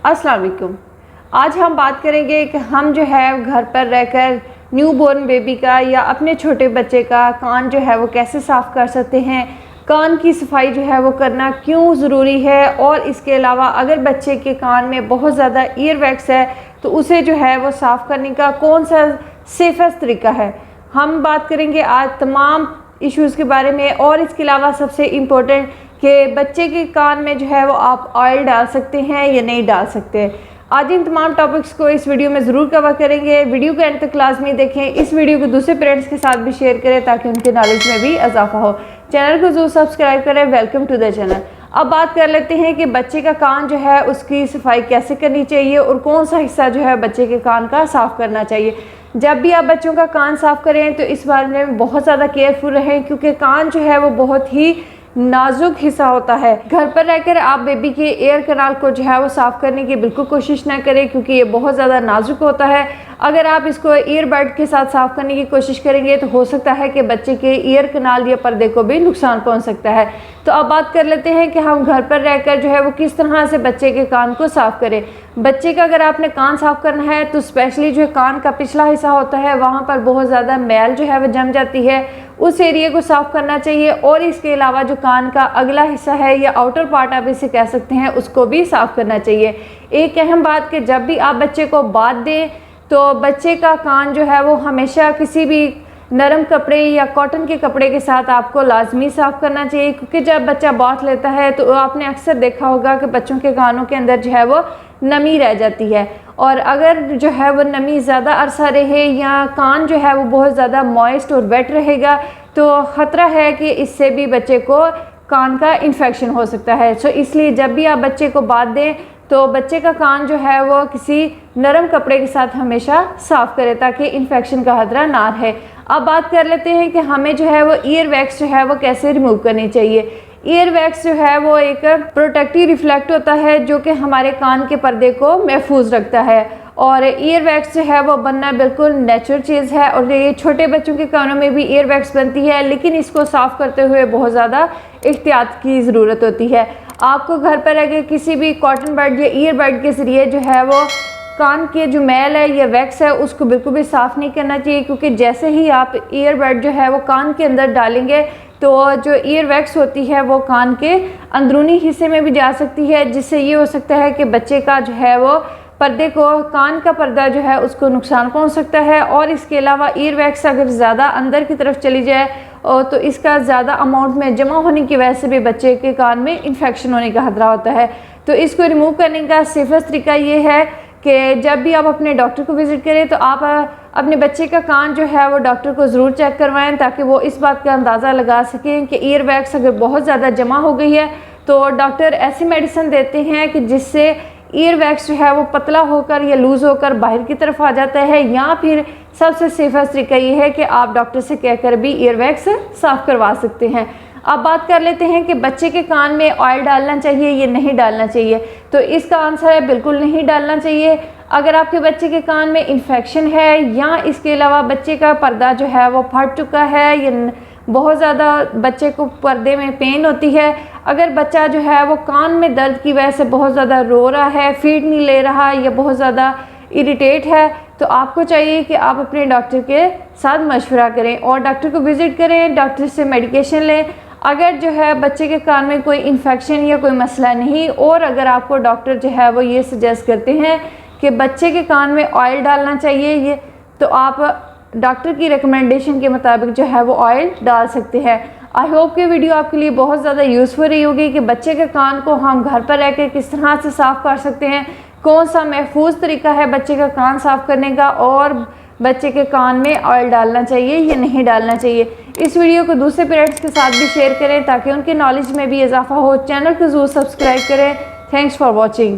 अस्सलाम वालेकुम। आज हम बात करेंगे कि हम जो है घर पर रहकर न्यू बॉर्न बेबी का या अपने छोटे बच्चे का कान जो है वो कैसे साफ़ कर सकते हैं, कान की सफाई जो है वो करना क्यों ज़रूरी है, और इसके अलावा अगर बच्चे के कान में बहुत ज़्यादा ईयर वैक्स है तो उसे जो है वो साफ़ करने का कौन सा सेफेस्ट तरीका है। हम बात करेंगे आज तमाम इश्यूज़ के बारे में। और इसके अलावा सबसे इम्पोर्टेंट कि बच्चे के कान में जो है वो आप ऑयल डाल सकते हैं या नहीं डाल सकते। आज इन तमाम टॉपिक्स को इस वीडियो में ज़रूर कवर करेंगे। वीडियो को एंड तक लाजमी देखें। इस वीडियो को दूसरे पेरेंट्स के साथ भी शेयर करें ताकि उनके नॉलेज में भी इजाफा हो। चैनल को ज़रूर सब्सक्राइब करें। Welcome to the channel. अब बात कर लेते हैं कि बच्चे का कान जो है उसकी सफाई कैसे करनी चाहिए और कौन सा हिस्सा जो है बच्चे के कान का साफ़ करना चाहिए। जब भी आप बच्चों का कान साफ़ करें तो इस बारे में बहुत ज़्यादा केयरफुल रहें, क्योंकि कान जो है वो बहुत ही नाजुक हिस्सा होता है। घर पर रहकर आप बेबी के एयर कैनाल को जो है वो साफ़ करने की बिल्कुल कोशिश ना करें, क्योंकि ये बहुत ज़्यादा नाजुक होता है। अगर आप इसको ईयरबड के साथ साफ़ करने की कोशिश करेंगे तो हो सकता है कि बच्चे के ईयर कैनाल या पर्दे को भी नुकसान पहुंच सकता है। तो अब बात कर लेते हैं कि हम घर पर रहकर जो है वो किस तरह से बच्चे के कान को साफ़ करें। बच्चे का अगर आपने कान साफ़ करना है तो स्पेशली जो कान का पिछला हिस्सा होता है वहाँ पर बहुत ज़्यादा मैल जो है वो जम जाती है, उस एरिया को साफ़ करना चाहिए। और इसके अलावा जो कान का अगला हिस्सा है या आउटर पार्ट आप इसे कह सकते हैं, उसको भी साफ़ करना चाहिए। एक अहम बात कि जब भी आप बच्चे को बाथ दें तो बच्चे का कान जो है वो हमेशा किसी भी नरम कपड़े या कॉटन के कपड़े के साथ आपको लाजमी साफ़ करना चाहिए, क्योंकि जब बच्चा बाथ लेता है तो आपने अक्सर देखा होगा कि बच्चों के कानों के अंदर जो है वो नमी रह जाती है। और अगर जो है वो नमी ज़्यादा अरसा रहे या कान जो है वो बहुत ज़्यादा मॉइस्ट और वेट रहेगा तो ख़तरा है कि इससे भी बच्चे को कान का इन्फेक्शन हो सकता है। सो इसलिए जब भी आप बच्चे को बाथ दें तो बच्चे का कान जो है वो किसी नरम कपड़े के साथ हमेशा साफ़ करें ताकि इन्फेक्शन का खतरा ना रहे। अब बात कर लेते हैं कि हमें जो है वो ईयर वैक्स जो है वो कैसे रिमूव करनी चाहिए। ईयर वैक्स जो है वो एक प्रोटेक्टिव रिफ्लेक्ट होता है जो कि हमारे कान के पर्दे को महफूज रखता है। और ईयर वैक्स जो है वो बनना बिल्कुल नेचुरल चीज़ है, और ये छोटे बच्चों के कानों में भी ईयर वैक्स बनती है, लेकिन इसको साफ़ करते हुए बहुत ज़्यादा एहतियात की ज़रूरत होती है। आपको घर पर रह किसी भी कॉटन बड या ईयर बड के ज़रिए जो है वो कान के जो मैल है या वैक्स है उसको बिल्कुल भी साफ़ नहीं करना चाहिए, क्योंकि जैसे ही आप ईयरबड जो है वो कान के अंदर डालेंगे तो जो ईयर वैक्स होती है वो कान के अंदरूनी हिस्से में भी जा सकती है, जिससे ये हो सकता है कि बच्चे का जो है वो पर्दे को, कान का पर्दा जो है उसको नुकसान पहुंच सकता है। और इसके अलावा ईयर वैक्स अगर ज़्यादा अंदर की तरफ चली जाए तो इसका ज़्यादा अमाउंट में जमा होने की वजह से भी बच्चे के कान में इन्फेक्शन होने का खतरा होता है। तो इसको रिमूव करने का सेफेस्ट तरीका ये है कि जब भी आप अपने डॉक्टर को विज़िट करें तो आप अपने बच्चे का कान जो है वो डॉक्टर को ज़रूर चेक करवाएं, ताकि वो इस बात का अंदाज़ा लगा सकें कि ईयर वैक्स अगर बहुत ज़्यादा जमा हो गई है तो डॉक्टर ऐसी मेडिसिन देते हैं कि जिससे ईयर वैक्स जो है वो पतला होकर या लूज़ होकर बाहर की तरफ आ जाता है, या फिर सबसे सेफेस्ट तरीका ये है कि आप डॉक्टर से कहकर भी ईयर वैक्स साफ़ करवा सकते हैं। अब बात कर लेते हैं कि बच्चे के कान में ऑयल डालना चाहिए या नहीं डालना चाहिए। तो इसका आंसर है बिल्कुल नहीं डालना चाहिए। अगर आपके बच्चे के कान में इन्फेक्शन है या इसके अलावा बच्चे का पर्दा जो है वो फट चुका है या बहुत ज़्यादा बच्चे को पर्दे में पेन होती है, अगर बच्चा जो है वो कान में दर्द की वजह से बहुत ज़्यादा रो रहा है, फीड नहीं ले रहा या बहुत ज़्यादा इरिटेट है, तो आपको चाहिए कि आप अपने डॉक्टर के साथ मशवरा करें और डॉक्टर को विज़िट करें, डॉक्टर से मेडिकेशन लें। अगर जो है बच्चे के कान में कोई इन्फेक्शन या कोई मसला नहीं, और अगर आपको डॉक्टर जो है वो ये सजेस्ट करते हैं कि बच्चे के कान में ऑयल डालना चाहिए ये, तो आप डॉक्टर की रिकमेंडेशन के मुताबिक जो है वो ऑयल डाल सकते हैं। आई होप कि वीडियो आपके लिए बहुत ज़्यादा यूज़फुल रही होगी कि बच्चे के कान को हम घर पर रह कर किस तरह से साफ़ कर सकते हैं, कौन सा महफूज तरीका है बच्चे का कान साफ़ करने का, और बच्चे के कान में ऑयल डालना चाहिए या नहीं डालना चाहिए। इस वीडियो को दूसरे पेरेंट्स के साथ भी शेयर करें ताकि उनके नॉलेज में भी इजाफा हो। चैनल को ज़रूर सब्सक्राइब करें। Thanks for watching.